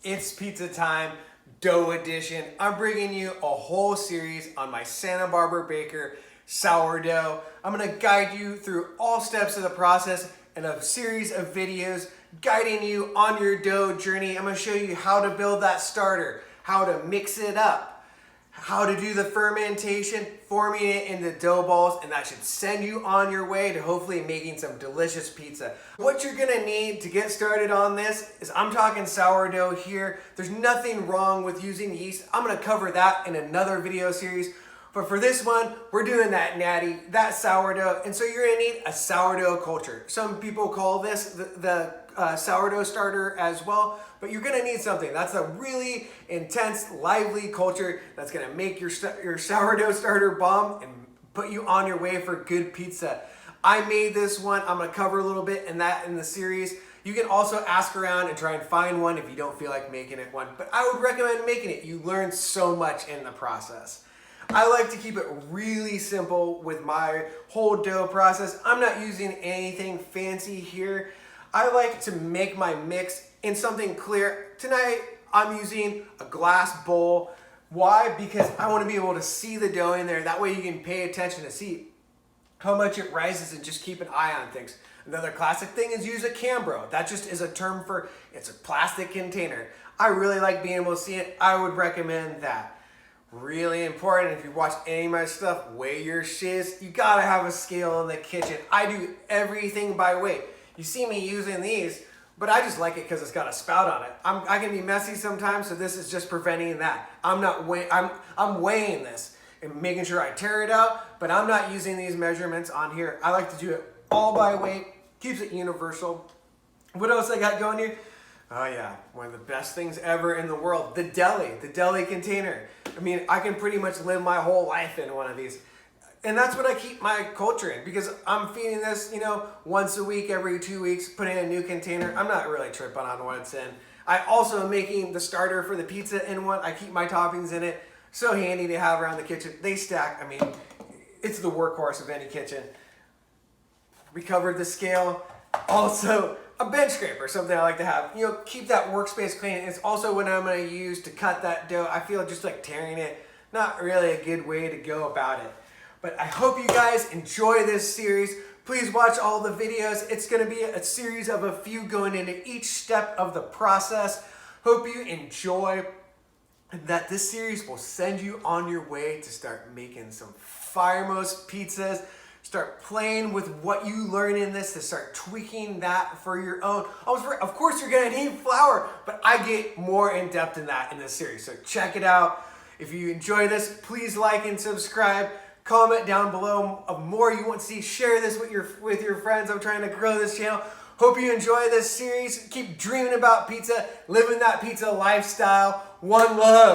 It's pizza time, dough edition. I'm bringing you a whole series on my Santa Barbara Baker sourdough. I'm gonna guide you through all steps of the process in a series of videos guiding you on your dough journey. I'm gonna show you how to build that starter, how to mix it up, how to do the fermentation, forming it into dough balls, and that should send you on your way to hopefully making some delicious pizza. What you're gonna need to get started on this is, I'm talking sourdough here. There's nothing wrong with using yeast. I'm gonna cover that in another video series. But for this one, we're doing that natty, that sourdough, and so you're gonna need a sourdough culture. Some people call this the sourdough starter as well, but you're gonna need something that's a really intense, lively culture that's gonna make your sourdough starter bomb and put you on your way for good pizza. I made this one. I'm gonna cover a little bit in the series. You can also ask around and try and find one if you don't feel like making it one, but I would recommend making it. You learn so much in the process. I like to keep it really simple with my whole dough process. I'm not using anything fancy here. I like to make my mix in something clear. Tonight, I'm using a glass bowl. Why? Because I want to be able to see the dough in there. That way you can pay attention to see how much it rises and just keep an eye on things. Another classic thing is use a Cambro. That just is a term for, it's a plastic container. I really like being able to see it. I would recommend that. Really important, if you watch any of my stuff, weigh your shiz. You gotta have a scale in the kitchen. I do everything by weight. You see me using these, but I just like it because it's got a spout on it. I can be messy sometimes, so this is just preventing that. I'm weighing this and making sure I tear it out, but I'm not using these measurements on here. I like to do it all by weight, keeps it universal. What else I got going here? Oh yeah, one of the best things ever in the world, the deli container. I mean, I can pretty much live my whole life in one of these. And that's what I keep my culture in, because I'm feeding this, once a week, every 2 weeks, putting in a new container. I'm not really tripping on what it's in. I also am making the starter for the pizza in one. I keep my toppings in it. So handy to have around the kitchen. They stack. I mean, it's the workhorse of any kitchen. We covered the scale. Also, a bench scraper, something I like to have. Keep that workspace clean. It's also what I'm going to use to cut that dough. I feel just like tearing it, not really a good way to go about it. But I hope you guys enjoy this series. Please watch all the videos. It's going to be a series of a few going into each step of the process. Hope you enjoy, and that this series will send you on your way to start making some firemost pizzas. Start playing with what you learn in this to start tweaking that for your own. Of course, you're gonna need flour, but I get more in depth in that in this series. So check it out. If you enjoy this, please like and subscribe. Comment down below of more you want to see. Share this with your friends. I'm trying to grow this channel. Hope you enjoy this series. Keep dreaming about pizza, living that pizza lifestyle. One love.